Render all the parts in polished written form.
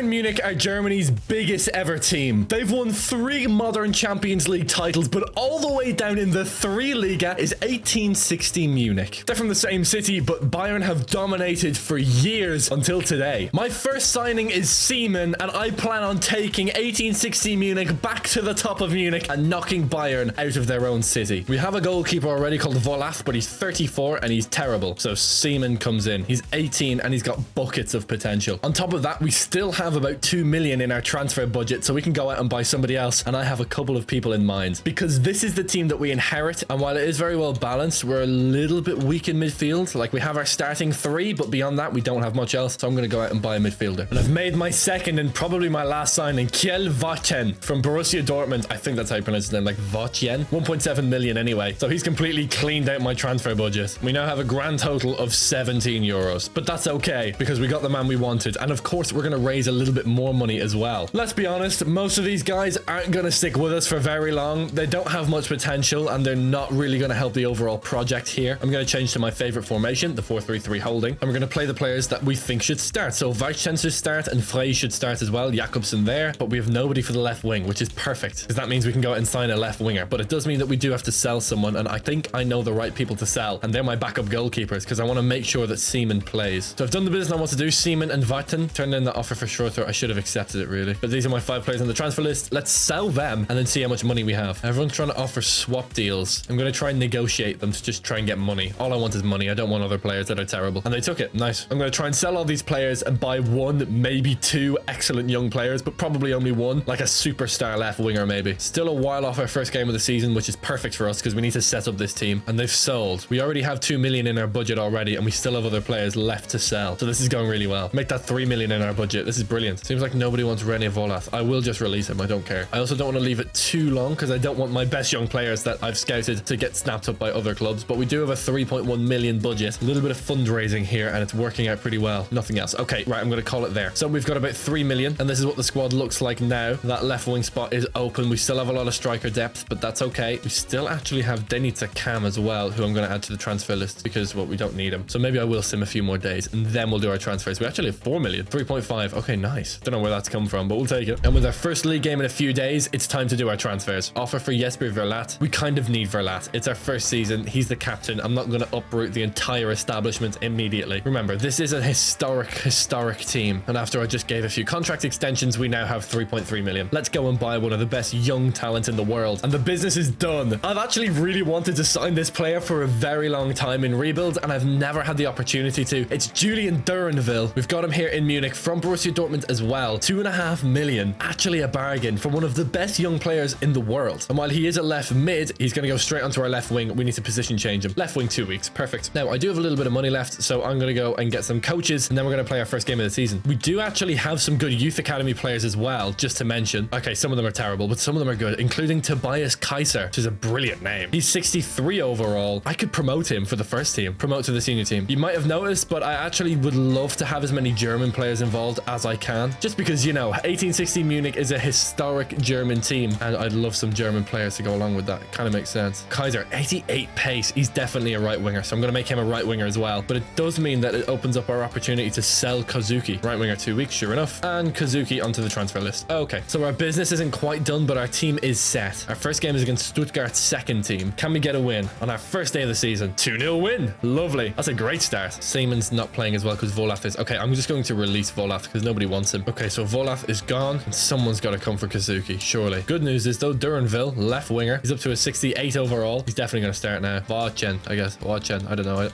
Bayern Munich are Germany's biggest ever team. They've won 3 modern Champions League titles, but all the way down in the 3 Liga is 1860 Munich. They're from the same city, but Bayern have dominated for years until today. My first signing is Seaman, and I plan on taking 1860 Munich back to the top of Munich and knocking Bayern out of their own city. We have a goalkeeper already called Volaf, but he's 34 and he's terrible. So Seaman comes in. He's 18 and he's got buckets of potential. On top of that, we still have about 2 million in our transfer budget, so we can go out and buy somebody else. And I have a couple of people in mind because this is the team that we inherit. And while it is very well balanced, we're a little bit weak in midfield. Like, we have our starting 3, but beyond that, we don't have much else. So I'm going to go out and buy a midfielder. And I've made my second and probably my last signing, Kjell Wachen from Borussia Dortmund. I think that's how you pronounce his name, like Wachen. 1.7 million anyway. So he's completely cleaned out my transfer budget. We now have a grand total of 17 euros, but that's okay because we got the man we wanted. And of course, we're going to raise a little bit more money as well. Let's be honest, most of these guys aren't going to stick with us for very long. They don't have much potential and they're not really going to help the overall project here. I'm going to change to my favorite formation, the 4-3-3 holding, and we're going to play the players that we think should start. So Wachen should start and Frey should start as well. Jakobsen there, but we have nobody for the left wing, which is perfect because that means we can go out and sign a left winger. But it does mean that we do have to sell someone, and I think I know the right people to sell, and they're my backup goalkeepers because I want to make sure that Seaman plays. So I've done the business I want to do. Seaman and Wachen turned in the offer for Schroeder. I should have accepted it really, but these are my 5 players on the transfer list. Let's sell them and then see how much money we have. Everyone's trying to offer swap deals. I'm going to try and negotiate them to just try and get money. All I want is money. I don't want other players that are terrible, and they took it. Nice. I'm going to try and sell all these players and buy 1, maybe 2 excellent young players, but probably only 1, like a superstar left winger maybe. Still a while off our first game of the season, which is perfect for us because we need to set up this team, and they've sold. We already have 2 million in our budget already, and we still have other players left to sell. So this is going really well. Make that 3 million in our budget. This is brilliant. Seems like nobody wants René Volaf. I will just release him. I don't care. I also don't want to leave it too long because I don't want my best young players that I've scouted to get snapped up by other clubs, but we do have a 3.1 million budget. A little bit of fundraising here, and it's working out pretty well. Nothing else. Okay, right, I'm going to call it there. So we've got about 3 million, and this is what the squad looks like now. That left wing spot is open. We still have a lot of striker depth, but that's okay. We still actually have Denita Cam as well, who I'm going to add to the transfer list because, well, we don't need him. So maybe I will sim a few more days, and then we'll do our transfers. We actually have 4 million. 3.5. Okay, nice. Don't know where that's come from, but we'll take it. And with our first league game in a few days, it's time to do our transfers. Offer for Jesper Verlat. We kind of need Verlat. It's our first season. He's the captain. I'm not going to uproot the entire establishment immediately. Remember, this is a historic team. And after I just gave a few contract extensions, we now have 3.3 million. Let's go and buy one of the best young talents in the world. And the business is done. I've actually really wanted to sign this player for a very long time in rebuild, and I've never had the opportunity to. It's Julian Duranville. We've got him here in Munich from Borussia Dortmund as well. 2.5 million. Actually a bargain for one of the best young players in the world. And while he is a left mid, he's going to go straight onto our left wing. We need to position change him. Left wing 2 weeks. Perfect. Now, I do have a little bit of money left, so I'm going to go and get some coaches, and then we're going to play our first game of the season. We do actually have some good youth academy players as well, just to mention. Okay, some of them are terrible, but some of them are good, including Tobias Kaiser, which is a brilliant name. He's 63 overall. I could promote him for the first team, promote to the senior team. You might have noticed, but I actually would love to have as many German players involved as I can, just because, you know, 1860 Munich is a historic German team, and I'd love some German players to go along with that. It kind of makes sense. Kaiser, 88 pace. He's definitely a right winger, so I'm going to make him a right winger as well, but it does mean that it opens up our opportunity to sell Kazuki. Right winger 2 weeks, sure enough, and Kazuki onto the transfer list. Okay, so our business isn't quite done, but our team is set. Our first game is against Stuttgart's second team. Can we get a win on our first day of the season? 2-0 win. Lovely. That's a great start. Seaman's not playing as well because Volaf is. Okay, I'm just going to release Volaf because nobody wants him. Okay, so Volaf is gone, and someone's got to come for Kazuki, surely. Good news is, though, Duranville, left winger. He's up to a 68 overall. He's definitely going to start now. Wachen, I guess. Wachen. I don't know.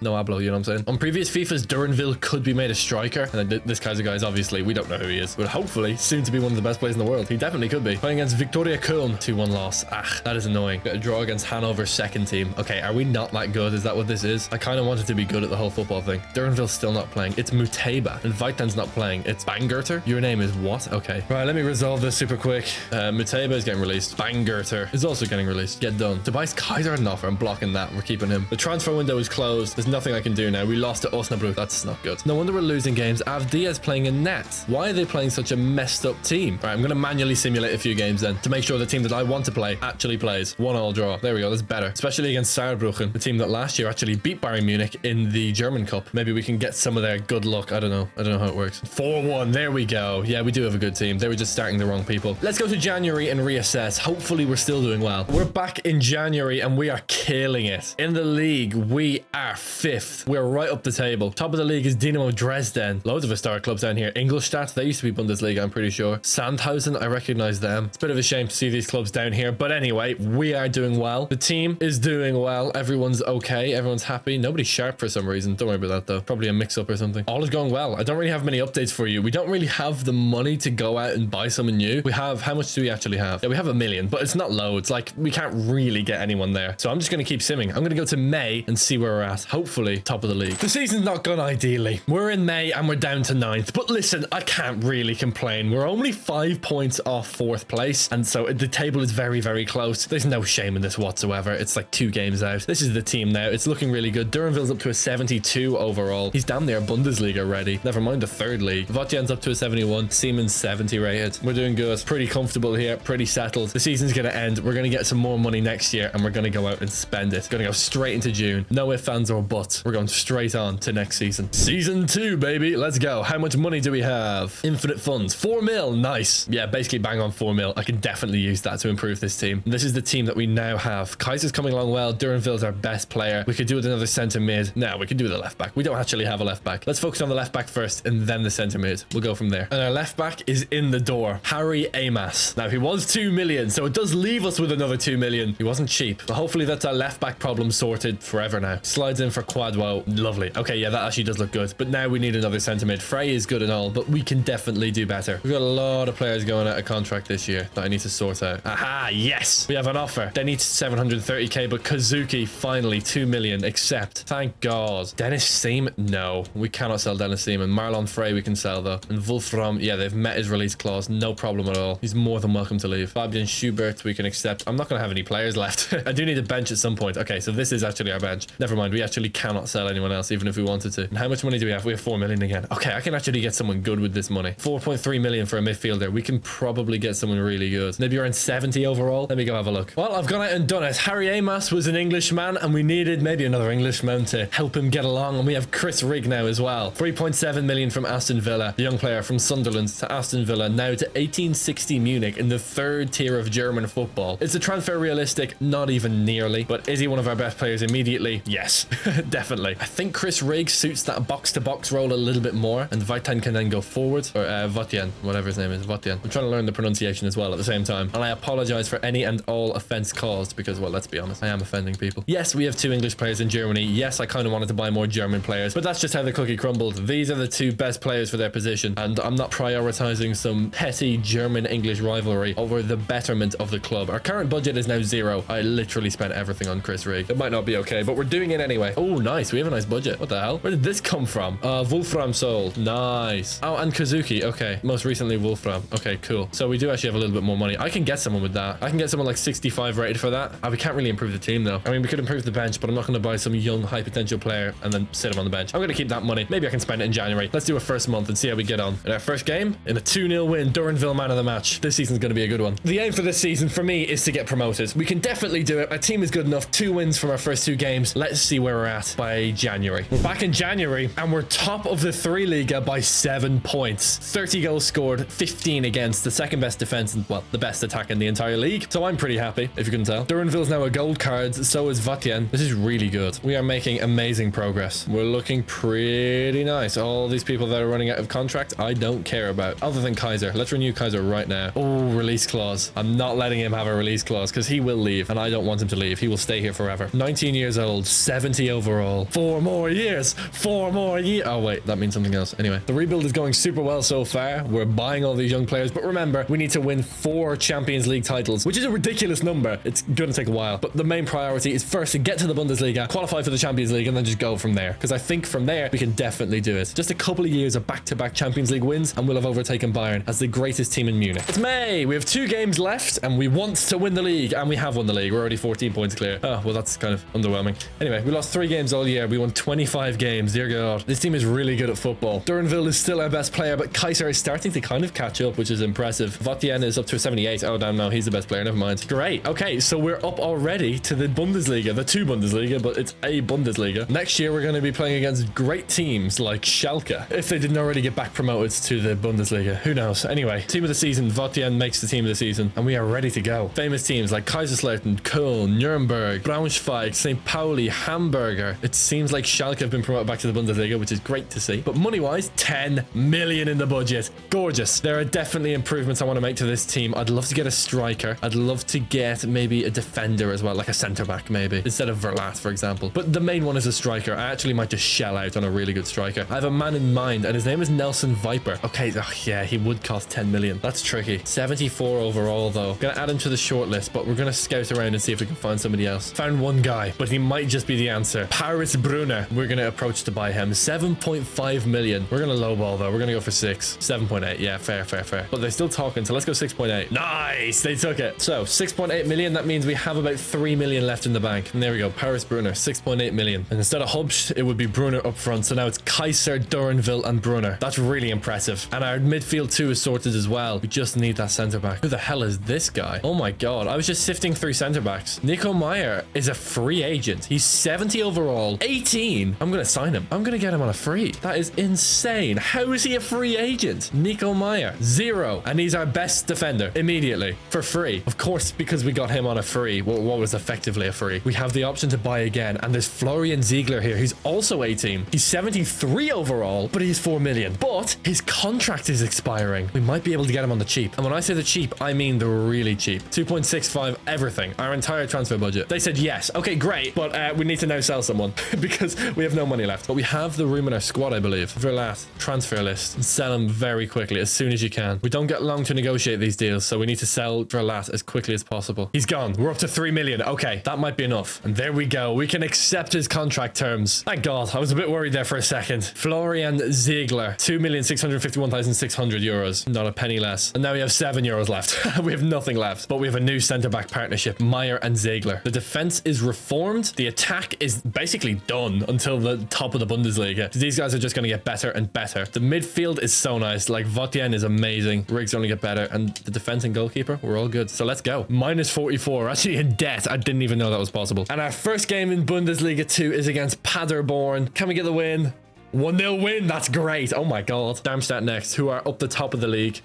No hablo, you know what I'm saying? On previous FIFAs, Duranville could be made a striker, and this Kaiser guy is obviously, we don't know who he is, but hopefully soon to be one of the best players in the world. He definitely could be. Playing against Victoria Köln, 2-1 loss. Ah, that is annoying. Got a draw against Hanover's second team. Okay, are we not that good? Is that what this is? I kind of wanted to be good at the whole football thing. Duranville's still not playing. It's Muteba, and Vaiten's not playing. It's Bangurter. Your name is what? Okay. Right, let me resolve this super quick. Muteba is getting released. Bangurter is also getting released. Get done. Tobias Kaiser had an offer. I'm blocking that. We're keeping him. The transfer window is closed. There's nothing I can do now. We lost to Osnabrück. That's not good. No wonder we're losing games. Avdia is playing in net. Why are they playing such a messed up team? Right, I'm going to manually simulate a few games then to make sure the team that I want to play actually plays. 1-1 draw. There we go. That's better. Especially against Saarbrücken, the team that last year actually beat Bayern Munich in the German Cup. Maybe we can get some of their good luck. I don't know. I don't know how it works. 4-1 1. There we go. Yeah, we do have a good team. They were just starting the wrong people. Let's go to January and reassess. Hopefully we're still doing well. We're back in January and we are killing it. In the league, we are 5th. We're right up the table. Top of the league is Dynamo Dresden. Loads of historic clubs down here. Ingolstadt, they used to be Bundesliga, I'm pretty sure. Sandhausen, I recognize them. It's a bit of a shame to see these clubs down here. But anyway, we are doing well. The team is doing well. Everyone's okay. Everyone's happy. Nobody's sharp for some reason. Don't worry about that though. Probably a mix-up or something. All is going well. I don't really have many updates for you. We don't really have the money to go out and buy someone new. We have, how much do we actually have? Yeah, we have 1 million, but it's not loads. Like, we can't really get anyone there. So I'm just going to keep simming. I'm going to go to May and see where we're at. Hopefully, top of the league. The season's not gone ideally. We're in May and we're down to 9th. But listen, I can't really complain. We're only 5 points off 4th place. And so the table is very, very close. There's no shame in this whatsoever. It's like 2 games out. This is the team now. It's looking really good. Duranville's up to a 72 overall. He's damn near Bundesliga ready. Never mind the 3rd league. Votjen's up to a 71. Siemens 70 rated. We're doing good. Pretty comfortable here. Pretty settled. The season's going to end. We're going to get some more money next year and we're going to go out and spend it. Going to go straight into June. No ifs, ands or buts. We're going straight on to next season. Season 2, baby. Let's go. How much money do we have? Infinite funds. 4 mil. Nice. Yeah, basically bang on 4 mil. I can definitely use that to improve this team. And this is the team that we now have. Kaiser's coming along well. Duranville's our best player. We could do with another centre mid. No, we can do with a left back. We don't actually have a left back. Let's focus on the left back first and then the centre mid. We'll go from there. And our left back is in the door. Harry Amas. Now, he was 2 million, so it does leave us with another 2 million. He wasn't cheap, but hopefully that's our left back problem sorted forever now. Slides in for Quadwo. Lovely. Okay, yeah, that actually does look good. But now we need another centre mid. Frey is good and all, but we can definitely do better. We've got a lot of players going out of contract this year that I need to sort out. Aha, yes. We have an offer. They need 730k, but Kazuki, finally, 2 million. Accept. Thank God. Dennis Seaman? No, we cannot sell Dennis Seaman. Marlon Frey we can sell though. And Wolfram, yeah, they've met his release clause. No problem at all. He's more than welcome to leave. Fabian Schubert we can accept. I'm not going to have any players left. I do need a bench at some point. Okay, so this is actually our bench. Never mind. We actually cannot sell anyone else, even if we wanted to. And how much money do we have? We have 4 million again. Okay, I can actually get someone good with this money. 4.3 million for a midfielder. We can probably get someone really good. Maybe around 70 overall. Let me go have a look. Well, I've gone out and done it. Harry Amas was an Englishman and we needed maybe another Englishman to help him get along. And we have Chris Rigg now as well. 3.7 million from Aston Villa. The young player from Sunderland to Aston Villa, now to 1860 Munich in the 3rd tier of German football. Is the transfer realistic? Not even nearly. But is he one of our best players immediately? Yes, definitely. I think Chris Rigg suits that box-to-box role a little bit more. And Vaitan can then go forward. Or Votjen, whatever his name is. Votjen. I'm trying to learn the pronunciation as well at the same time. And I apologize for any and all offense caused because, well, let's be honest, I am offending people. Yes, we have 2 English players in Germany. Yes, I kind of wanted to buy more German players, but that's just how the cookie crumbled. These are the 2 best players for their position, and I'm not prioritizing some petty German-English rivalry over the betterment of the club. Our current budget is now 0. I literally spent everything on Chris Rigg. It might not be okay, but we're doing it anyway. Oh, nice. We have a nice budget. What the hell? Where did this come from? Wolfram sold. Nice. Oh, and Kazuki. Okay. Most recently, Wolfram. Okay, cool. So we do actually have a little bit more money. I can get someone with that. I can get someone like 65 rated for that. We can't really improve the team though. I mean, we could improve the bench, but I'm not going to buy some young high potential player and then sit him on the bench. I'm going to keep that money. Maybe I can spend it in January. Let's do a first month and see how we get on. In our first game, in a 2-0 win, Duranville man of the match. This season's going to be a good one. The aim for this season for me is to get promoted. We can definitely do it. My team is good enough. 2 wins from our first 2 games. Let's see where we're at by January. We're back in January and we're top of the 3 Liga by 7 points. 30 goals scored, 15 against, the 2nd best defense and, well, the best attack in the entire league. So I'm pretty happy, if you can tell. Duranville's now a gold card, so is Votjen. This is really good. We are making amazing progress. We're looking pretty nice. All these people that are running out of contract, I don't care about. Other than Kaiser. Let's renew Kaiser right now. Oh, release clause. I'm not letting him have a release clause because he will leave and I don't want him to leave. He will stay here forever. 19 years old, 70 overall. 4 more years. 4 more years. Oh, wait, that means something else. Anyway, the rebuild is going super well so far. We're buying all these young players, but remember, we need to win 4 Champions League titles, which is a ridiculous number. It's going to take a while, but the main priority is first to get to the Bundesliga, qualify for the Champions League, and then just go from there. Because I think from there, we can definitely do it. Just a couple of years of back-to-back Champions League wins, and we'll have overtaken Bayern as the greatest team in Munich. It's May. We have 2 games left, and we want to win the league, and we have won the league. We're already 14 points clear. Oh, well, that's kind of underwhelming. Anyway, we lost 3 games all year. We won 25 games. Dear God. This team is really good at football. Duranville is still our best player, but Kaiser is starting to kind of catch up, which is impressive. Votjen is up to a 78. Oh, damn, no, he's the best player. Never mind. Great. Okay, so we're up already to the Bundesliga, the 2 Bundesliga, but it's a Bundesliga. Next year, we're going to be playing against great teams like Schalke, if they didn't already get get back promoted to the Bundesliga. Who knows? Anyway, team of the season, Votien makes the team of the season, and we are ready to go. Famous teams like Kaiserslautern, Köln, Nuremberg, Braunschweig, St. Pauli, Hamburger. It seems like Schalke have been promoted back to the Bundesliga, which is great to see. But money-wise, 10 million in the budget. Gorgeous. There are definitely improvements I want to make to this team. I'd love to get a striker. I'd love to get maybe a defender as well, like a centre-back maybe, instead of Verlat, for example. But the main one is a striker. I actually might just shell out on a really good striker. I have a man in mind, and his name is Nelson Viper. Okay, yeah, he would cost 10 million. That's tricky. 74 overall, though. Gonna add him to the shortlist, but we're gonna scout around and see if we can find somebody else. Found one guy, but he might just be the answer. Paris Brunner. We're gonna approach to buy him. 7.5 million. We're gonna lowball, though. We're gonna go for 6. 7.8. Yeah, fair. But they're still talking, so let's go 6.8. Nice! They took it. So, 6.8 million. That means we have about 3 million left in the bank. And there we go. Paris Brunner. 6.8 million. And instead of Hubsch, it would be Brunner up front. So now it's Kaiser, Durenville, and Brunner. That's really impressive. And our midfield too is sorted as well. We just need that centre back. Who the hell is this guy? Oh my god. I was just sifting through centre backs. Nico Meyer is a free agent. He's 70 overall. 18. I'm gonna sign him. I'm gonna get him on a free. That is insane. How is he a free agent? Nico Meyer. 0. And he's our best defender immediately for free. Of course, because we got him on a free. What was effectively a free. We have the option to buy again. And there's Florian Ziegler here. He's also 18. He's 73 overall, but he's 4 million. But his contract is expiring. We might be able to get him on the cheap. And when I say the cheap, I mean the really cheap. 2.65 everything. Our entire transfer budget. They said yes. Okay, great. But we need to now sell someone because we have no money left. But we have the room in our squad, I believe. Verlat, transfer list. And sell him very quickly, as soon as you can. We don't get long to negotiate these deals, so we need to sell Verlat as quickly as possible. He's gone. We're up to 3 million. Okay, that might be enough. And there we go. We can accept his contract terms. Thank God. I was a bit worried there for a second. Florian Ziegler, 2,651,600 euros. Not a penny less. And now we have 7 euros left. We have nothing left. But we have a new centre-back partnership, Meyer and Ziegler. The defense is reformed. The attack is basically done until the top of the Bundesliga. These guys are just going to get better and better. The midfield is so nice. Like, Votien is amazing. Riggs only get better. And the defense and goalkeeper, we're all good. So let's go. Minus 44. Actually in debt. I didn't even know that was possible. And our first game in Bundesliga 2 is against Paderborn. Can we get the win? 1-0 win. That's great. Oh my god. Darmstadt next, who are up the top of the league.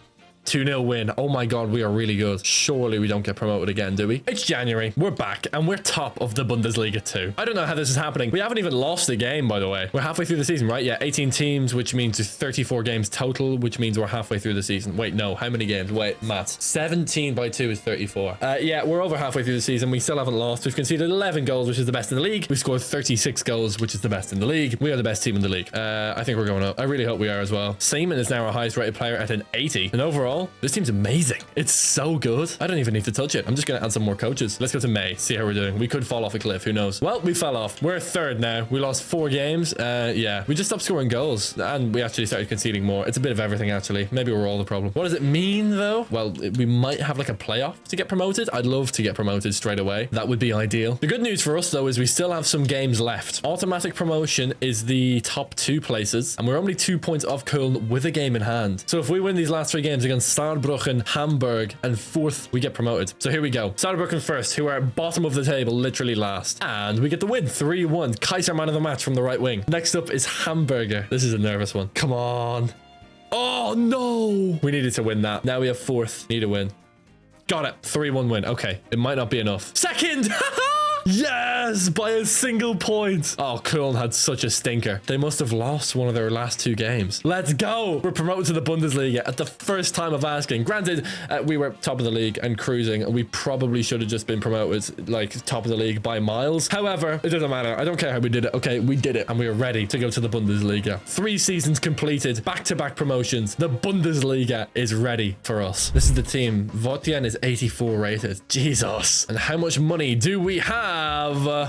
2-0 win. Oh my god, we are really good. Surely we don't get promoted again, do we? It's January. We're back and we're top of the Bundesliga 2. I don't know how this is happening. We haven't even lost a game, by the way. We're halfway through the season, right? Yeah, 18 teams, which means 34 games total, which means we're halfway through the season. Wait, no. How many games? Wait, maths. 17 by 2 is 34. Yeah, we're over halfway through the season. We still haven't lost. We've conceded 11 goals, which is the best in the league. We've scored 36 goals, which is the best in the league. We are the best team in the league. I think we're going up. I really hope we are as well. Seaman is now our highest rated player at an 80. And overall, this team's amazing. It's so good. I don't even need to touch it. I'm just going to add some more coaches. Let's go to May. See how we're doing. We could fall off a cliff. Who knows? Well, we fell off. We're third now. We lost 4 games. Yeah, we just stopped scoring goals and we actually started conceding more. It's a bit of everything, actually. Maybe we're all the problem. What does it mean, though? Well, we might have like a playoff to get promoted. I'd love to get promoted straight away. That would be ideal. The good news for us, though, is we still have some games left. Automatic promotion is the top 2 places, and we're only 2 points off Köln with a game in hand. So if we win these last 3 games against Saarbrücken, Hamburg, and 4th, we get promoted. So here we go. Saarbrücken first, who are bottom of the table, literally last. And we get the win, 3-1. Kaiser man of the match from the right wing. Next up is Hamburger. This is a nervous one. Come on. Oh, no. We needed to win that. Now we have 4th. Need a win. Got it. 3-1 win. Okay. It might not be enough. Second. Yes, by a single point. Oh, Köln had such a stinker. They must have lost one of their last 2 games. Let's go. We're promoted to the Bundesliga at the first time of asking. Granted, we were top of the league and cruising, and we probably should have just been promoted like top of the league by miles. However, it doesn't matter. I don't care how we did it. Okay, we did it, and we are ready to go to the Bundesliga. 3 seasons completed, back-to-back promotions. The Bundesliga is ready for us. This is the team. Votien is 84 rated. Jesus. And how much money do we have?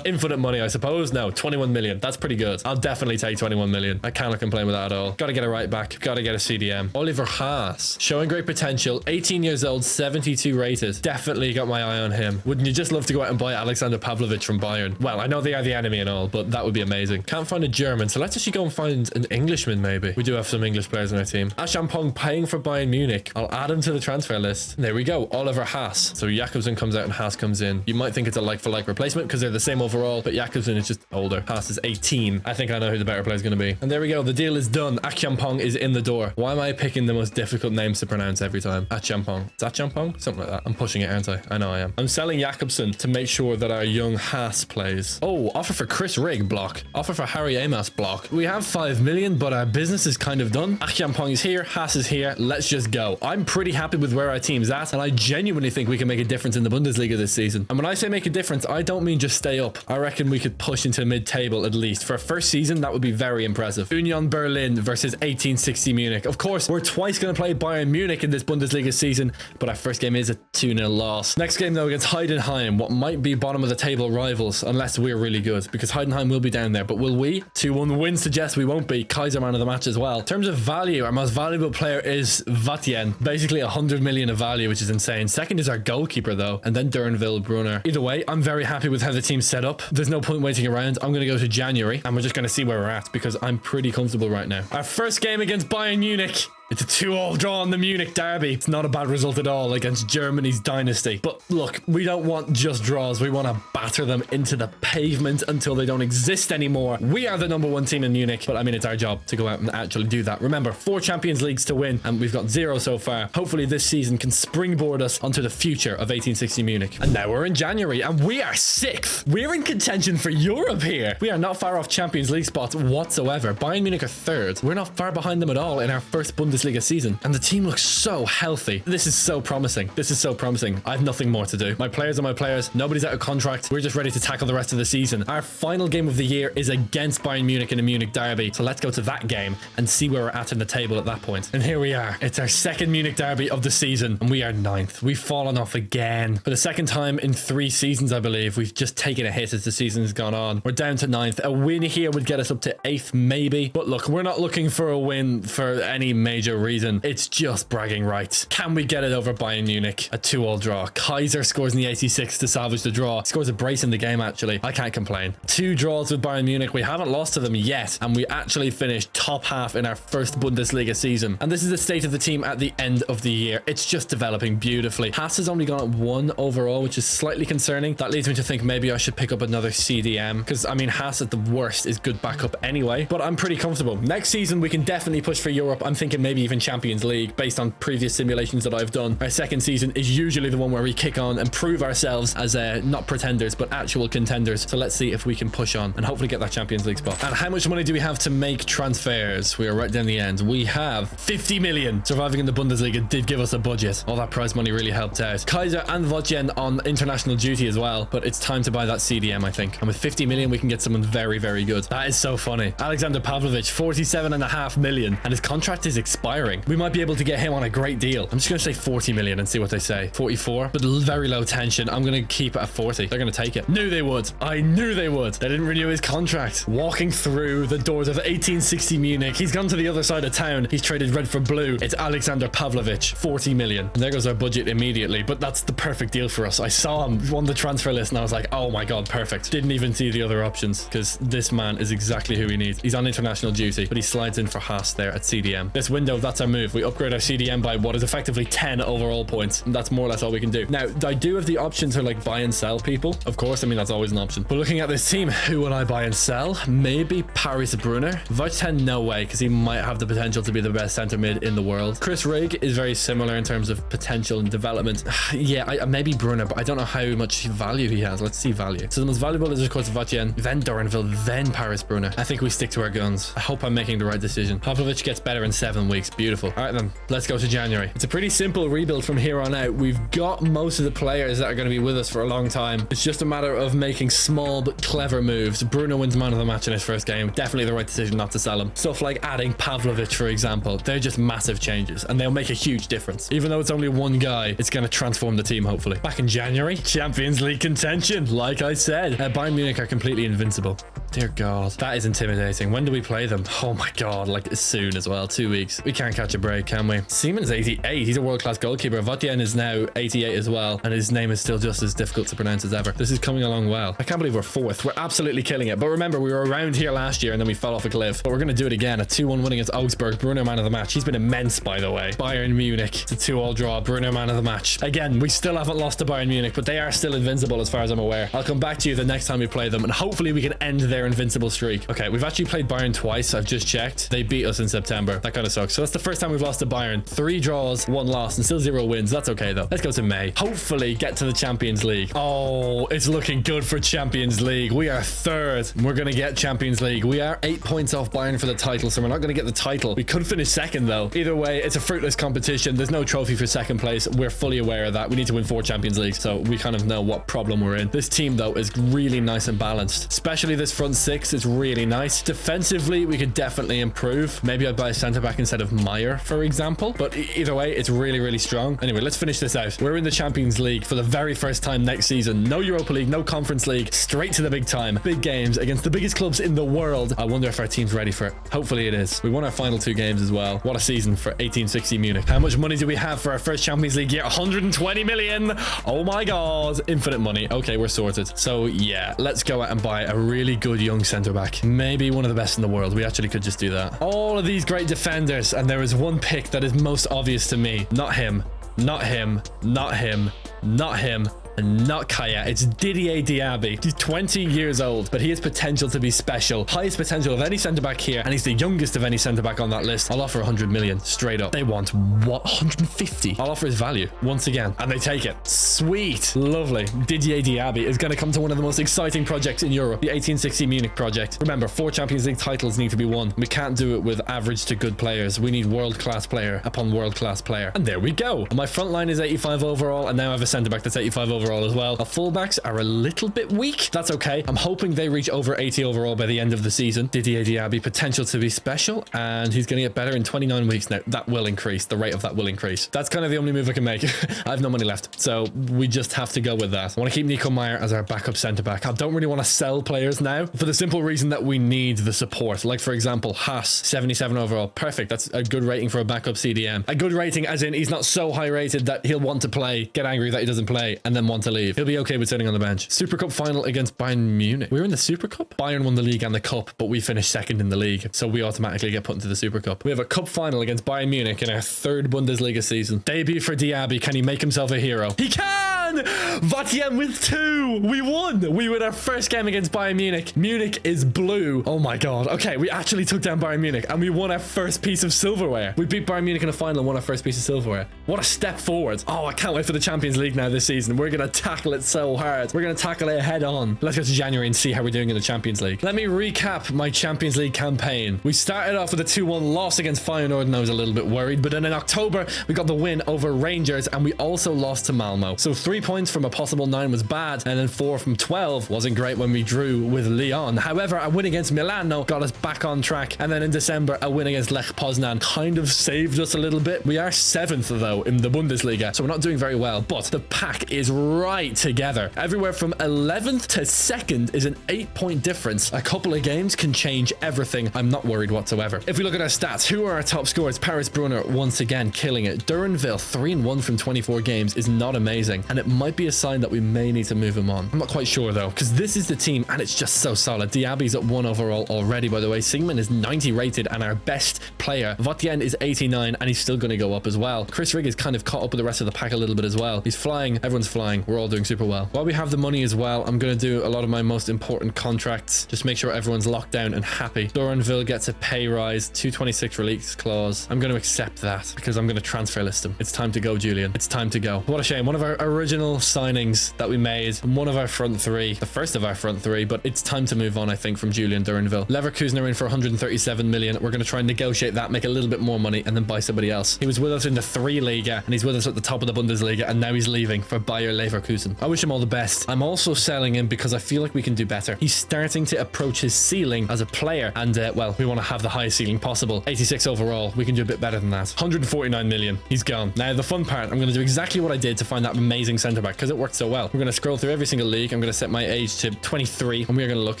Infinite money, I suppose. No, 21 million. That's pretty good. I'll definitely take 21 million. I cannot complain with that at all. Gotta get a right back. Gotta get a CDM. Oliver Haas, showing great potential. 18 years old, 72 rated. Definitely got my eye on him. Wouldn't you just love to go out and buy Alexander Pavlovich from Bayern? Well, I know they are the enemy and all, but that would be amazing. Can't find a German, so let's actually go and find an Englishman, maybe. We do have some English players in our team. Aschampong paying for Bayern Munich. I'll add him to the transfer list. There we go. Oliver Haas. So Jakobsen comes out and Haas comes in. You might think it's a like-for-like replacement because they're they're the same overall, but Jakobsen is just older. Haas is 18. I think I know who the better player is going to be. And there we go. The deal is done. Achampong is in the door. Why am I picking the most difficult names to pronounce every time? Achampong. Is that Achampong? Something like that. I'm pushing it, aren't I? I know I am. I'm selling Jakobsen to make sure that our young Haas plays. Oh, offer for Chris Rigg block. Offer for Harry Amos block. We have 5 million, but our business is kind of done. Achampong is here. Haas is here. Let's just go. I'm pretty happy with where our team's at, and I genuinely think we can make a difference in the Bundesliga this season. And when I say make a difference, I don't mean just stay up. I reckon we could push into mid-table at least. For a first season, that would be very impressive. Union Berlin versus 1860 Munich. Of course, we're twice going to play Bayern Munich in this Bundesliga season, but our first game is a 2-0 loss. Next game, though, against Heidenheim, what might be bottom of the table rivals, unless we're really good, because Heidenheim will be down there. But will we? 2-1 win suggests we won't be. Kaiser man of the match as well. In terms of value, our most valuable player is Vatien. Basically 100 million of value, which is insane. Second is our goalkeeper, though, and then Durnville Brunner. Either way, I'm very happy with how the team's set up. There's no point waiting around. I'm going to go to January, and we're just going to see where we're at, because I'm pretty comfortable right now. Our first game against Bayern Munich. It's a 2-2 draw in the Munich derby. It's not a bad result at all against Germany's dynasty. But look, we don't want just draws. We want to batter them into the pavement until they don't exist anymore. We are the #1 team in Munich, but I mean, it's our job to go out and actually do that. Remember, 4 Champions Leagues to win, and we've got 0 so far. Hopefully this season can springboard us onto the future of 1860 Munich. And now we're in January, and we are 6th. We're in contention for Europe here. We are not far off Champions League spots whatsoever. Bayern Munich are 3rd. We're not far behind them at all in our first Bundesliga season, and the team looks so healthy. This is so promising. This is so promising. I have nothing more to do. My players are my players. Nobody's out of contract. We're just ready to tackle the rest of the season. Our final game of the year is against Bayern Munich in a Munich derby, so let's go to that game and see where we're at in the table at that point. And here we are. It's our 2nd Munich derby of the season, and we are 9th. We've fallen off again for the 2nd time in 3 seasons, I believe. We've just taken a hit as the season has gone on. We're down to 9th. A win here would get us up to 8th, maybe, but look, we're not looking for a win for any major reason. It's just bragging rights. Can we get it over Bayern Munich? A 2-2 draw. Kaiser scores in the 86th to salvage the draw. Scores a brace in the game, actually. I can't complain. 2 draws with Bayern Munich. We haven't lost to them yet, and we actually finished top half in our first Bundesliga season. And this is the state of the team at the end of the year. It's just developing beautifully. Haas has only gone at 1 overall, which is slightly concerning. That leads me to think maybe I should pick up another CDM, because I mean, Haas at the worst is good backup anyway, but I'm pretty comfortable. Next season, we can definitely push for Europe. I'm thinking maybe even Champions League based on previous simulations that I've done. Our 2nd season is usually the one where we kick on and prove ourselves as not pretenders, but actual contenders. So let's see if we can push on and hopefully get that Champions League spot. And how much money do we have to make transfers? We are right down the end. We have 50 million. Surviving in the Bundesliga did give us a budget. All that prize money really helped out. Kaiser and Vatien on international duty as well, but it's time to buy that CDM, I think. And with 50 million, we can get someone very, very good. That is so funny. Alexander Pavlovich, 47.5 million, and his contract is expiring. We might be able to get him on a great deal. I'm just going to say 40 million and see what they say. 44, but very low tension. I'm going to keep it at 40. They're going to take it. Knew they would. I knew they would. They didn't renew his contract. Walking through the doors of 1860 Munich. He's gone to the other side of town. He's traded red for blue. It's Alexander Pavlovich, 40 million. And there goes our budget immediately, but that's the perfect deal for us. I saw him on the transfer list and I was like, oh my God, perfect. Didn't even see the other options because this man is exactly who we need. He's on international duty, but he slides in for Haas there at CDM. This window, that's our move. We upgrade our CDM by what is effectively 10 overall points. And that's more or less all we can do. Now, I do have the option to like buy and sell people. Of course, I mean, that's always an option. But looking at this team, who would I buy and sell? Maybe Paris Brunner. Vatien, no way, because he might have the potential to be the best center mid in the world. Chris Rigg is very similar in terms of potential and development. Yeah, maybe Brunner, but I don't know how much value he has. Let's see value. So the most valuable is, of course, Vatien, then Dorenville, then Paris Brunner. I think we stick to our guns. I hope I'm making the right decision. Pavlovich gets better in 7 weeks. Beautiful. All right, then. Let's go to January. It's a pretty simple rebuild from here on out. We've got most of the players that are going to be with us for a long time. It's just a matter of making small but clever moves. Bruno wins man of the match in his first game. Definitely the right decision not to sell him. Stuff like adding Pavlovich, for example. They're just massive changes and they'll make a huge difference. Even though it's only one guy, it's going to transform the team, hopefully. Back in January, Champions League contention. Like I said, Bayern Munich are completely invincible. Dear God. That is intimidating. When do we play them? Oh my God. Like soon as well. 2 weeks. We can't catch a break, can we? Seaman's 88. He's a world-class goalkeeper. Votien is now 88 as well. And his name is still just as difficult to pronounce as ever. This is coming along well. I can't believe we're 4th. We're absolutely killing it. But remember, we were around here last year and then we fell off a cliff. But we're going to do it again. A 2-1 win against Augsburg. Bruno man of the match. He's been immense, by the way. Bayern Munich. It's a 2-2 draw. Bruno man of the match. Again, we still haven't lost to Bayern Munich, but they are still invincible as far as I'm aware. I'll come back to you the next time we play them and hopefully we can end their invincible streak. Okay, we've actually played Bayern twice. I've just checked. They beat us in September. That kind of sucks. So that's the first time we've lost to Bayern. 3 draws, 1 loss, and still 0 wins. That's okay though. Let's go to May. Hopefully get to the Champions League. Oh, it's looking good for Champions League. We are 3rd. We're going to get Champions League. We are 8 points off Bayern for the title, so we're not going to get the title. We could finish 2nd though. Either way, it's a fruitless competition. There's no trophy for 2nd place. We're fully aware of that. We need to win 4 Champions Leagues, so we kind of know what problem we're in. This team though is really nice and balanced, especially this front 6 is really nice. Defensively, we could definitely improve. Maybe I'd buy a centre back instead of Meyer, for example, but either way, it's really, really strong. Anyway, let's finish this out. We're in the Champions League for the very first time next season. No Europa League, no Conference League, straight to the big time. Big games against the biggest clubs in the world. I wonder if our team's ready for it. Hopefully it is. We won our final 2 games as well. What a season for 1860 Munich. How much money do we have for our first Champions League year? 120 million. Oh my God. Infinite money. Okay, we're sorted. So yeah, let's go out and buy a really good young centre back. Maybe one of the best in the world. We actually could just do that. All of these great defenders, and there is one pick that is most obvious to me. Not him. Not him. Not him. Not him. And not Kaya. It's Didier Diaby. He's 20 years old, but he has potential to be special. Highest potential of any centre-back here, and he's the youngest of any centre-back on that list. I'll offer 100 million straight up. They want what? 150? I'll offer his value once again, and they take it. Sweet. Lovely. Didier Diaby is going to come to one of the most exciting projects in Europe, the 1860 Munich project. Remember, 4 Champions League titles need to be won. We can't do it with average to good players. We need world-class player upon world-class player. And there we go. And my front line is 85 overall, and now I have a centre-back that's 85 overall as well. Our fullbacks are a little bit weak. That's okay. I'm hoping they reach over 80 overall by the end of the season. Didier Diaby, potential to be special, and he's going to get better in 29 weeks now. That will increase. The rate of that will increase. That's kind of the only move I can make. I have no money left, so we just have to go with that. I want to keep Nico Meyer as our backup centre-back. I don't really want to sell players now for the simple reason that we need the support. Like, for example, Haas, 77 overall. Perfect. That's a good rating for a backup CDM. A good rating as in he's not so high rated that he'll want to play, get angry that he doesn't play, and then want to leave. He'll be okay with sitting on the bench. Super Cup final against Bayern Munich. We were in the Super Cup. Bayern won the league and the cup, but we finished 2nd in the league, so we automatically get put into the Super Cup. We have a cup final against Bayern Munich in our 3rd Bundesliga season. Debut for Diaby. Can he make himself a hero? He can! Votien with 2. We won. We won our first game against Bayern Munich. Munich is blue. Oh my God. Okay, we actually took down Bayern Munich and we won our first piece of silverware. We beat Bayern Munich in a final and won our first piece of silverware. What a step forward. Oh, I can't wait for the Champions League now this season. We're going to tackle it so hard. We're going to tackle it head on. Let's go to January and see how we're doing in the Champions League. Let me recap my Champions League campaign. We started off with a 2-1 loss against Feyenoord and I was a little bit worried, but then in October we got the win over Rangers and we also lost to Malmo. So 3 points from a possible 9 was bad, and then 4 from 12 wasn't great when we drew with Lyon. However, a win against Milano got us back on track, and then in December a win against Lech Poznan kind of saved us a little bit. We are 7th though in the Bundesliga, so we're not doing very well, but the pack is right together. Everywhere from 11th to 2nd is an 8-point difference. A couple of games can change everything. I'm not worried whatsoever. If we look at our stats, who are our top scorers? Paris Brunner once again killing it. Duranville 3-1 from 24 games is not amazing, and it might be a sign that we may need to move him on. I'm not quite sure though, because this is the team and it's just so solid. Diaby's at 1 overall already, by the way. Singman is 90 rated and our best player. Votien is 89 and he's still going to go up as well. Chris Rigg is kind of caught up with the rest of the pack a little bit as well. He's flying. Everyone's flying. We're all doing super well. While we have the money as well, I'm going to do a lot of my most important contracts. Just make sure everyone's locked down and happy. Duranville gets a pay rise, 226 release clause. I'm going to accept that because I'm going to transfer list him. It's time to go, Julian. It's time to go. What a shame. One of our original signings that we made, one of our front 3, the first of our front 3, but it's time to move on, I think, from Julian Duranville. Leverkusen are in for 137 million. We're going to try and negotiate that, make a little bit more money, and then buy somebody else. He was with us in the 3 Liga, and he's with us at the top of the Bundesliga, and now he's leaving for Bayer Leverkusen. I wish him all the best. I'm also selling him because I feel like we can do better. He's starting to approach his ceiling as a player, and well, we want to have the highest ceiling possible. 86 overall. We can do a bit better than that. 149 million. He's gone. Now, the fun part, I'm going to do exactly what I did to find that amazing centre-back because it worked so well. We're going to scroll through every single league. I'm going to set my age to 23 and we're going to look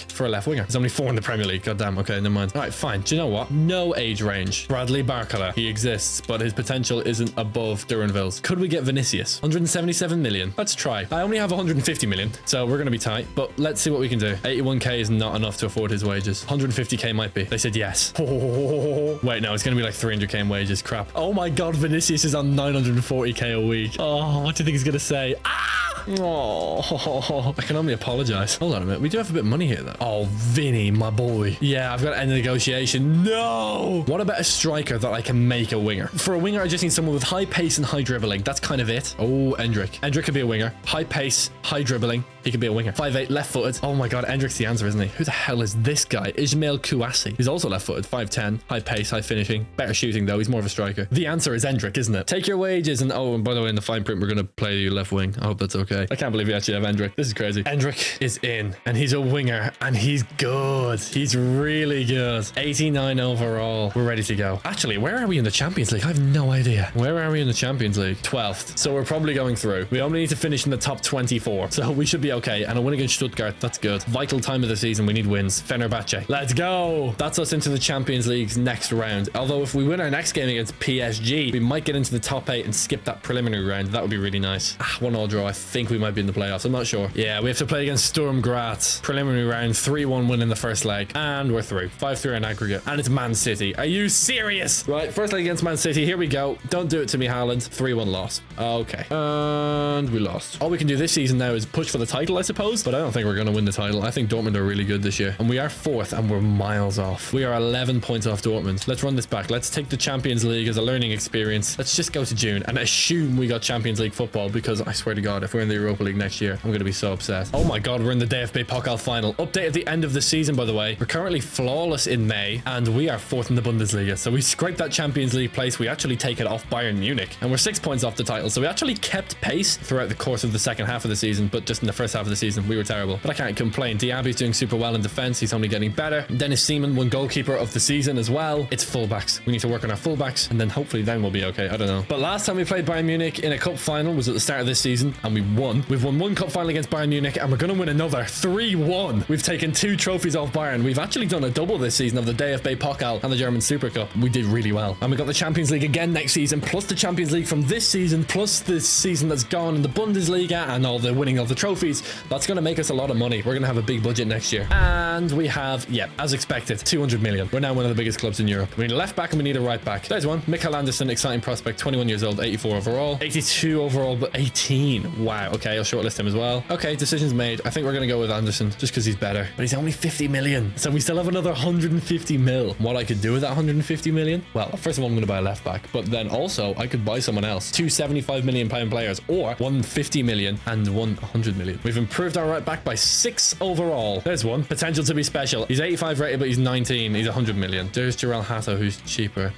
for a left winger. There's only 4 in the Premier League. God damn. Okay, never mind. All right, fine. Do you know what? No age range. Bradley Barcola. He exists, but his potential isn't above Duranville's. Could we get Vinicius? 177 million. Let's try. I only have 150 million, so we're going to be tight, but let's see what we can do. 81k is not enough to afford his wages. 150k might be. They said yes. Wait, no, it's going to be like 300k in wages. Crap. Oh my God, Vinicius is on 940k a week. Oh, what do you think he's going to say? Ah! Oh, I can only apologize. Hold on a minute. We do have a bit of money here, though. Oh, Vinny, my boy. Yeah, I've got to end the negotiation. No! What about a striker that I can make a winger? For a winger, I just need someone with high pace and high dribbling. That's kind of it. Oh, Endrick. Endrick could be a winger. High pace, high dribbling. He could be a winger. 5'8", left-footed. Oh my God, Endrick's the answer, isn't he? Who the hell is this guy? Ismail Kouassi. He's also left-footed. 5'10", high pace, high finishing. Better shooting, though. He's more of a striker. The answer is Endrick, isn't it? Take your wages and... Oh, and by the way, in the fine print, we're going to play you left wing. I hope that's okay. I can't believe we actually have Endrick. This is crazy. Endrick is in, and he's a winger, and he's good. He's really good. 89 overall. We're ready to go. Actually, where are we in the Champions League? I have no idea. Where are we in the Champions League? 12th. So we're probably going through. We only need to finish in the top 24. So we should be okay. And a win against Stuttgart. That's good. Vital time of the season. We need wins. Fenerbahce. Let's go. That's us into the Champions League's next round. Although if we win our next game against PSG, we might get into the top 8 and skip that preliminary round. That would be really nice. 1-1 draw. I think we might be in the playoffs. I'm not sure. Yeah, we have to play against Sturm Graz. Preliminary round, 3-1 win in the first leg. And we're through. 5-3 in aggregate. And it's Man City. Are you serious? Right, first leg against Man City. Here we go. Don't do it to me, Haaland. 3-1 loss. Okay. And we lost. All we can do this season now is push for the title, I suppose. But I don't think we're going to win the title. I think Dortmund are really good this year. And we are 4th and we're miles off. We are 11 points off Dortmund. Let's run this back. Let's take the Champions League as a learning experience. Let's just go to June and assume we got Champions League football, because I swear to God, if we're in the Europa League next year, I'm going to be so upset. Oh my God, we're in the DFB Pokal final. Update at the end of the season, by the way. We're currently flawless in May, and we are 4th in the Bundesliga. So we scraped that Champions League place. We actually take it off Bayern Munich, and we're 6 points off the title. So we actually kept pace throughout the course of the second half of the season, but just in the first half of the season, we were terrible. But I can't complain. Diaby's doing super well in defense. He's only getting better. Dennis Seaman won goalkeeper of the season as well. It's fullbacks. We need to work on our fullbacks, and then hopefully then we'll be okay. I don't know. But last time we played Bayern Munich in a cup final was at the start of this season, and we won. We've won one cup final against Bayern Munich, and we're going to win another. 3-1. We've taken 2 trophies off Bayern. We've actually done a double this season of the DFB Pokal and the German Super Cup. We did really well. And we got the Champions League again next season, plus the Champions League from this season, plus this season that's gone in the Bundesliga and all the winning of the trophies. That's going to make us a lot of money. We're going to have a big budget next year. And we have, yeah, as expected, 200 million. We're now one of the biggest clubs in Europe. We need a left back and we need a right back. There's one. Mikael Anderson, exciting prospect, 21 years old, 84 overall. 82 overall, but 18. Wow. Okay, I'll shortlist him as well. Okay, decisions made. I think we're going to go with Anderson just because he's better. But he's only 50 million. So we still have another 150 mil. What I could do with that 150 million? Well, first of all, I'm going to buy a left back. But then also, I could buy someone else. 2 75 million pound players, or 150 million and 100 million. We've improved our right back by 6 overall. There's one. Potential to be special. He's 85 rated, but he's 19. He's 100 million. There's Jarradhd, who's cheaper.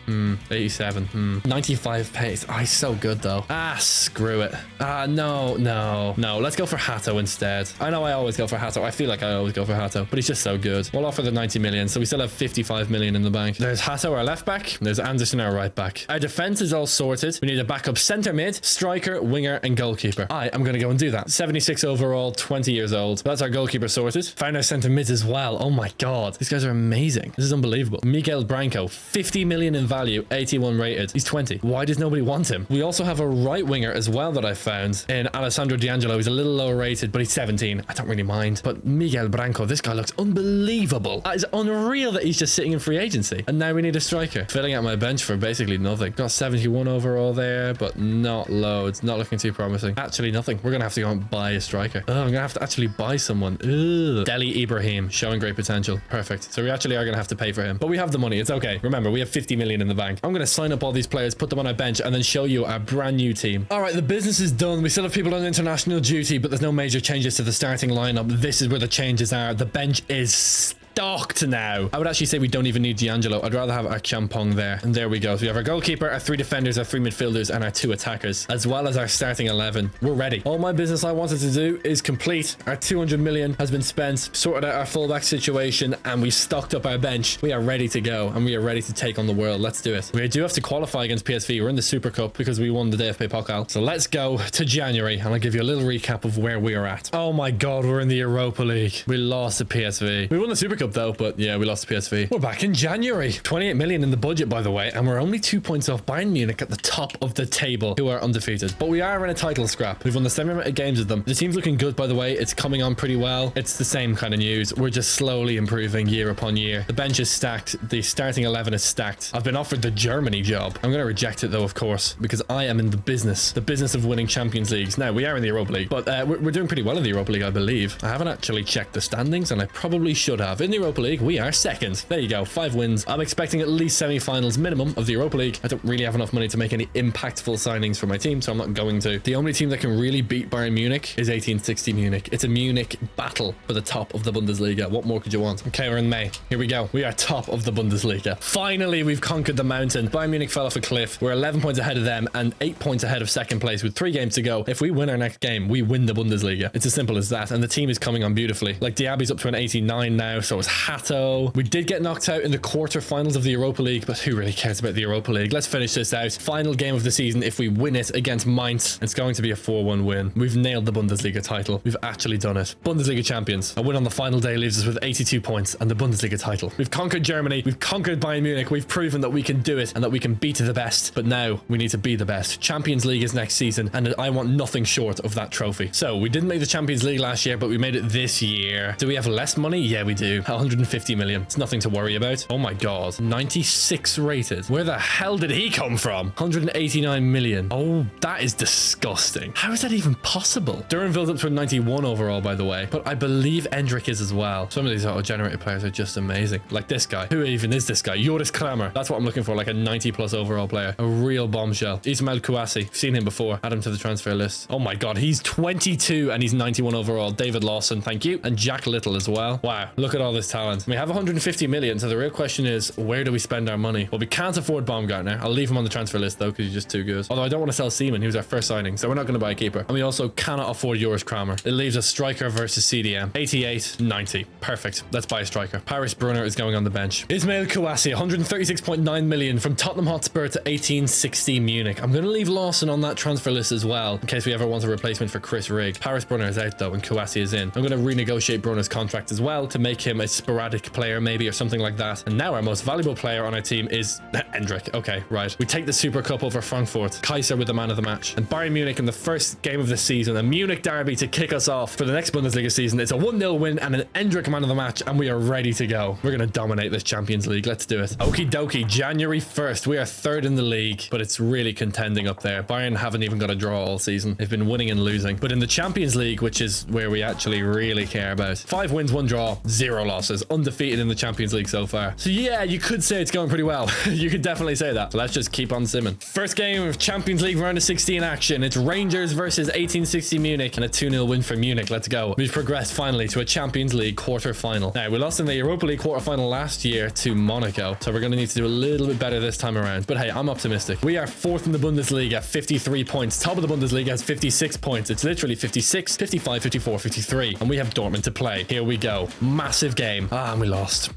87. 95 pace. Oh, he's so good, though. Screw it. No. Let's go for Hato instead. I know I always go for Hato. I feel like I always go for Hato, but he's just so good. We'll offer the 90 million, so we still have 55 million in the bank. There's Hato, our left back. There's Anderson, our right back. Our defense is all sorted. We need a backup center mid, striker, winger, and goalkeeper. I am going to go and do that. 76 overall, 20 years old. That's our goalkeeper sorted. Found our center mid as well. Oh my God. These guys are amazing. This is unbelievable. Miguel Branco, 50 million in value, 81 rated. He's 20. Why does nobody want him? We also have a right winger as well that I found in Alessandro D'Angelo. He's a little lower rated, but he's 17. I don't really mind. But Miguel Branco, this guy looks unbelievable. That is unreal that he's just sitting in free agency. And now we need a striker. Filling out my bench for basically nothing. Got 71 overall there, but not loads. Not looking too promising. Actually, nothing. We're going to have to go and buy a striker. Oh, I'm going to have to actually buy someone. Ugh. Deli Ibrahim, showing great potential. Perfect. So we actually are going to have to pay for him. But we have the money. It's okay. Remember, we have 50 million in the bank. I'm going to sign up all these players, put them on our bench, and then show you our brand new team. All right, the business is done. We still have people on international duty, but there's no major changes to the starting lineup. This is where the changes are. The bench is stocked now. I would actually say we don't even need D'Angelo. I'd rather have our Champong there. And there we go. So we have our goalkeeper, our 3 defenders, our 3 midfielders, and our 2 attackers, as well as our starting 11. We're ready. All my business I wanted to do is complete. Our 200 million has been spent, sorted out our fullback situation, and we stocked up our bench. We are ready to go, and we are ready to take on the world. Let's do it. We do have to qualify against PSV. We're in the Super Cup because we won the DFB Pokal. So let's go to January, and I'll give you a little recap of where we are at. Oh my god, we're in the Europa League. We lost to PSV. We won the Super Cup though, but yeah, we lost to PSV. We're back in January. 28 million in the budget, by the way, and we're only 2 points off Bayern Munich at the top of the table, who are undefeated. But we are in a title scrap. We've won the same amount of games with them. The team's looking good, by the way. It's coming on pretty well. It's the same kind of news. We're just slowly improving year upon year. The bench is stacked. The starting 11 is stacked. I've been offered the Germany job. I'm going to reject it though, of course, because I am in the business of winning Champions Leagues. Now, we are in the Europa League, but we're doing pretty well in the Europa League, I believe. I haven't actually checked the standings, and I probably should have. In the Europa League, we are second. There you go, 5 wins. I'm expecting at least semi-finals minimum of the Europa League. I don't really have enough money to make any impactful signings for my team, so I'm not going to. The only team that can really beat Bayern Munich is 1860 Munich. It's a Munich battle for the top of the Bundesliga. What more could you want? Okay, we're in May. Here we go. We are top of the Bundesliga. Finally, we've conquered the mountain. Bayern Munich fell off a cliff. We're 11 points ahead of them and 8 points ahead of second place with 3 games to go. If we win our next game, we win the Bundesliga. It's as simple as that. And the team is coming on beautifully. Like, Diaby's up to an 89 now. So is Hato. We did get knocked out in the quarterfinals of the Europa League, but who really cares about the Europa League? Let's finish this out. Final game of the season. If we win it against Mainz, it's going to be a 4-1 win. We've nailed the Bundesliga title. We've actually done it. Bundesliga champions. A win on the final day leaves us with 82 points and the Bundesliga title. We've conquered Germany. We've conquered Bayern Munich. We've proven that we can do it and that we can beat the best. But now we need to be the best. Champions League is next season, and I want nothing short of that trophy. So we didn't make the Champions League last year, but we made it this year. Do we have less money? Yeah, we do. 150 million. It's nothing to worry about. Oh my god. 96 rated. Where the hell did he come from? 189 million. Oh, that is disgusting. How is that even possible? Duranville's up to a 91 overall, by the way, but I believe Endrick is as well. Some of these auto-generated players are just amazing. Like this guy. Who even is this guy? Joris Kramer. That's what I'm looking for, like a 90 plus overall player. A real bombshell. Ismail Kouassi. Seen him before. Add him to the transfer list. Oh my god, he's 22 and he's 91 overall. David Lawson, thank you. And Jack Little as well. Wow, look at all this talent. We have 150 million, so the real question is, where do we spend our money? Well, we can't afford Baumgartner. I'll leave him on the transfer list though, because he's just too good. Although I don't want to sell Seaman. He was our first signing, so we're not going to buy a keeper. And we also cannot afford Joris Kramer. It leaves a striker versus CDM. 88, 90. Perfect. Let's buy a striker. Paris Brunner is going on the bench. Ismail Kouassi, 136.9 million from Tottenham Hotspur to 1860 Munich. I'm going to leave Lawson on that transfer list as well, in case we ever want a replacement for Chris Rigg. Paris Brunner is out though, and Kouassi is in. I'm going to renegotiate Brunner's contract as well to make him a sporadic player maybe, or something like that. And now our most valuable player on our team is Endrick. Okay, right. We take the Super Cup over Frankfurt. Kaiser with the man of the match. And Bayern Munich in the first game of the season, a Munich derby to kick us off for the next Bundesliga season. It's a 1-0 win and an Endrick man of the match, and we are ready to go. We're going to dominate this Champions League. Let's do it. Okie dokie. January 1st. We are third in the league, but it's really contending up there. Bayern haven't even got a draw all season. They've been winning and losing. But in the Champions League, which is where we actually really care about, 5 wins, 1 draw, 0 losses. Undefeated in the Champions League so far. So yeah, you could say it's going pretty well. You could definitely say that. So let's just keep on simming. First game of Champions League round of 16 action. It's Rangers versus 1860 Munich and a 2-0 win for Munich. Let's go. We've progressed finally to a Champions League quarter-final. Now, we lost in the Europa League quarter-final last year to Monaco, so we're going to need to do a little bit better this time around. But hey, I'm optimistic. We are 4th in the Bundesliga, 53 points. Top of the Bundesliga has 56 points. It's literally 56, 55, 54, 53. And we have Dortmund to play. Here we go. Massive game. And we lost.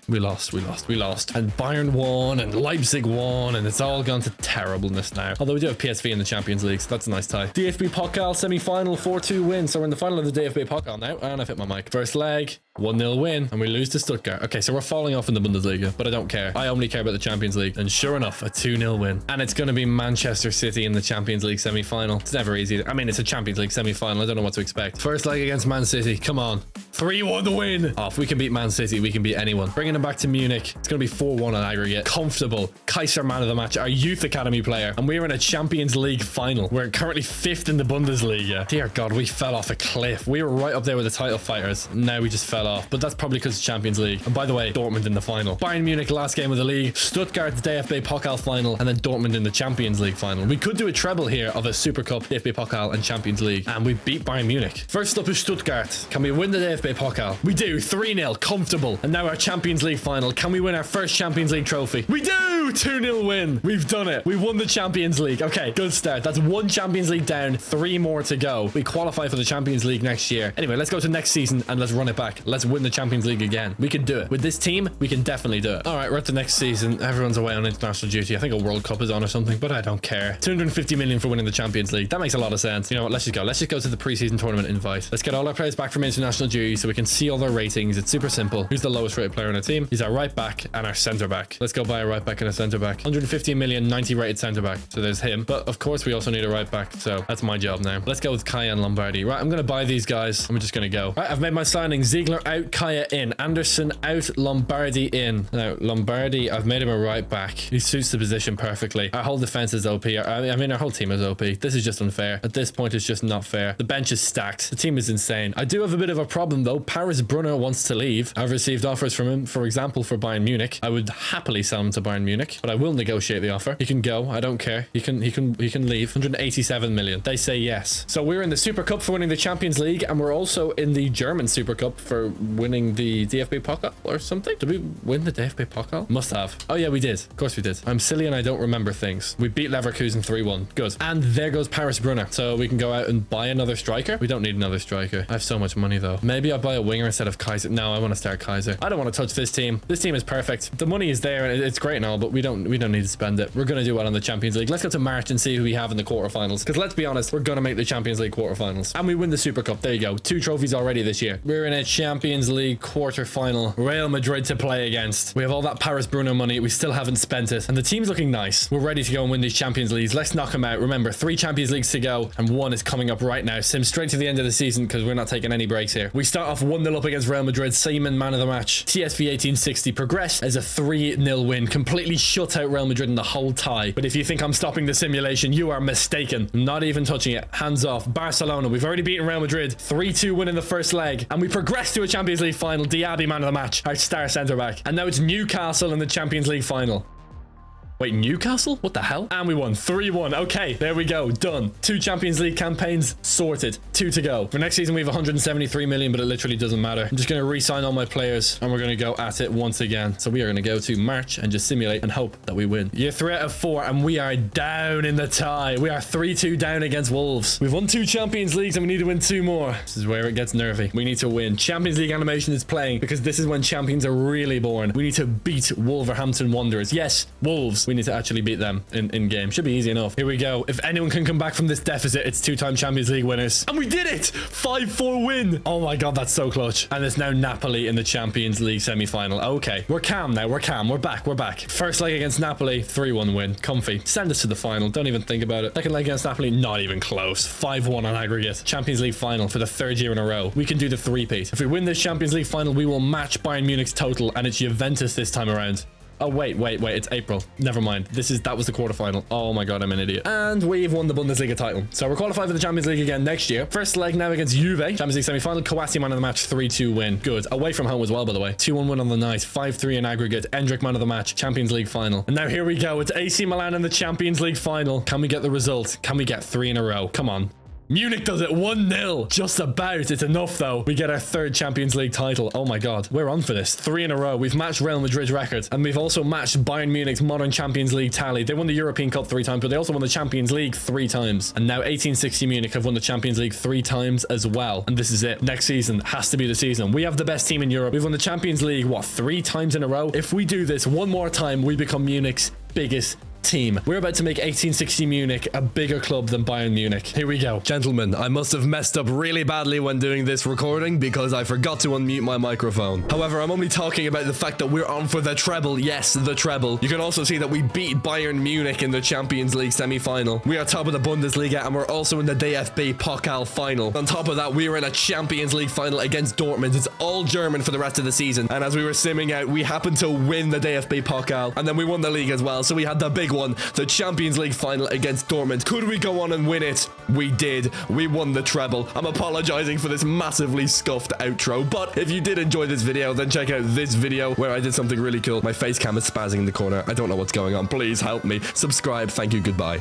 We lost. And Bayern won and Leipzig won, and it's all gone to terribleness now. Although we do have PSV in the Champions League, so that's a nice tie. DFB Pokal semi-final, 4-2 win. So we're in the final of the DFB Pokal now, and I've hit my mic. First leg, 1-0 win, and we lose to Stuttgart. Okay, so we're falling off in the Bundesliga, but I don't care. I only care about the Champions League. And sure enough, a 2-0 win. And it's going to be Manchester City in the Champions League semi-final. It's never easy. I mean, it's a Champions League semi-final. I don't know what to expect. First leg against Man City. Come on. 3-1 win. Oh, if we can beat Man City, we can beat anyone. Bringing them back to Munich. It's going to be 4-1 on aggregate. Comfortable. Kaiser man of the match, our youth academy player. And we're in a Champions League final. We're currently 5th in the Bundesliga. Dear God, we fell off a cliff. We were right up there with the title fighters. Now we just fell off. But that's probably because it's Champions League. And by the way, Dortmund in the final. Bayern Munich last game of the league. Stuttgart's DFB Pokal final. And then Dortmund in the Champions League final. We could do a treble here of a Super Cup, DFB Pokal and Champions League. And we beat Bayern Munich. First up is Stuttgart. Can we win the DFB DFB Pokal? We do. 3-0. Comfortable. And now our Champions League final. Can we win our first Champions League trophy? We do! 2-0 win. We've done it. We won the Champions League. Okay, good start. That's 1 Champions League down, 3 more to go. We qualify for the Champions League next year. Anyway, let's go to next season and let's run it back. Let's win the Champions League again. We can do it. With this team, we can definitely do it. All right, we're at the next season. Everyone's away on international duty. I think a World Cup is on or something, but I don't care. 250 million for winning the Champions League. That makes a lot of sense. You know what? Let's just go. Let's just go to the preseason tournament invite. Let's get all our players back from international duty so we can see all their ratings. It's super simple. Who's the lowest rated player on our team? He's our right back and our center back. Let's go buy a right back and a center back. 150 million, 90 rated center back. So there's him. But of course, we also need a right back. So that's my job now. Let's go with Kaya and Lombardi. Right, I'm going to buy these guys. I'm just going to go. Right, I've made my signing. Ziegler out, Kaya in. Anderson out, Lombardi in. Now, Lombardi, I've made him a right back. He suits the position perfectly. Our whole defense is OP. I mean, our whole team is OP. This is just unfair. At this point, it's just not fair. The bench is stacked. The team is insane. I do have a bit of a problem, though. Paris Brunner wants to leave. I've received offers from him, for example, for Bayern Munich. I would happily sell him to Bayern Munich, but I will negotiate the offer. He can go. I don't care. He can leave. 187 million. They say yes. So we're in the Super Cup for winning the Champions League, and we're also in the German Super Cup for winning the DFB Pokal or something. Did we win the DFB Pokal? Must have. Oh yeah, we did. Of course we did. I'm silly and I don't remember things. We beat Leverkusen 3-1. Good. And there goes Paris Brunner. So we can go out and buy another striker. We don't need another striker. I have so much money though. Maybe I'll buy a winger instead of Kaiser. No, I want to start Kaiser. I don't want to touch this team. This team is perfect. The money is there and it's great and all, but we don't need to spend it. We're going to do well in the Champions League. Let's go to March and see who we have in the quarterfinals. Because let's be honest, we're going to make the Champions League quarterfinals. And we win the Super Cup. There you go. 2 trophies already this year. We're in a Champions League quarterfinal. Real Madrid to play against. We have all that Paris Brunner money. We still haven't spent it. And the team's looking nice. We're ready to go and win these Champions Leagues. Let's knock them out. Remember, 3 Champions Leagues to go and 1 is coming up right now. Sim straight to the end of the season because we're not taking any breaks here. We start off 1-0 up against Real Madrid. Seaman, man of the match. TSV 1860 progressed as a 3-0 win. Completely shut out Real Madrid in the whole tie. But if you think I'm stopping the simulation, you are mistaken. I'm not even touching it. Hands off. Barcelona. We've already beaten Real Madrid. 3-2 win in the first leg. And we progressed to a Champions League final. Diaby, man of the match. Our star centre back. And now it's Newcastle in the Champions League final. Wait, Newcastle? What the hell? And we won 3-1. Okay, there we go. Done. 2 Champions League campaigns sorted. 2 to go. For next season, we have 173 million, but it literally doesn't matter. I'm just going to re-sign all my players and we're going to go at it once again. So we are going to go to March and just simulate and hope that we win. Year 3 out of 4 and we are down in the tie. We are 3-2 down against Wolves. We've won 2 Champions Leagues and we need to win 2 more. This is where it gets nervy. We need to win. Champions League animation is playing because this is when champions are really born. We need to beat Wolverhampton Wanderers. Yes, Wolves. We need to actually beat them in game. Should be easy enough. Here we go. If anyone can come back from this deficit, it's 2-time Champions League winners. And we did it! 5-4 win. Oh my god, that's so clutch. And it's now Napoli in the Champions League semi-final. Okay, we're calm now. We're calm. We're back. We're back. First leg against Napoli, 3-1 win. Comfy. Send us to the final. Don't even think about it. Second leg against Napoli, not even close. 5-1 on aggregate. Champions League final for the 3rd year in a row. We can do the 3-peat. If we win this Champions League final, we will match Bayern Munich's total, and it's Juventus this time around. Oh, wait. It's April. Never mind. That was the quarterfinal. Oh my god, I'm an idiot. And we've won the Bundesliga title. So we're qualified for the Champions League again next year. First leg now against Juve. Champions League semi-final. Kouassi, man of the match. 3-2 win. Good. Away from home as well, by the way. 2-1 win on the night. 5-3 in aggregate. Endrick, man of the match. Champions League final. And now here we go. It's AC Milan in the Champions League final. Can we get the result? Can we get 3 in a row? Come on. Munich does it 1-0. Just about. It's enough though. We get our 3rd Champions League title. Oh my god. We're on for this. 3 in a row. We've matched Real Madrid's record. And we've also matched Bayern Munich's modern Champions League tally. They won the European Cup 3 times, but they also won the Champions League 3 times. And now 1860 Munich have won the Champions League 3 times as well. And this is it. Next season has to be the season. We have the best team in Europe. We've won the Champions League, what, 3 times in a row? If we do this one more time, we become Munich's biggest team. We're about to make 1860 Munich a bigger club than Bayern Munich. Here we go. Gentlemen, I must have messed up really badly when doing this recording because I forgot to unmute my microphone. However, I'm only talking about the fact that we're on for the treble. Yes, the treble. You can also see that we beat Bayern Munich in the Champions League semi-final. We are top of the Bundesliga and we're also in the DFB Pokal final. On top of that, we are in a Champions League final against Dortmund. It's all German for the rest of the season. And as we were simming out, we happened to win the DFB Pokal and then we won the league as well. So we had the big one, the Champions League final against Dortmund. Could we go on and win it? We did. We won the treble. I'm apologizing for this massively scuffed outro, but if you did enjoy this video, then check out this video where I did something really cool. My face cam is spazzing in the corner. I don't know what's going on. Please help me. Subscribe. Thank you. Goodbye.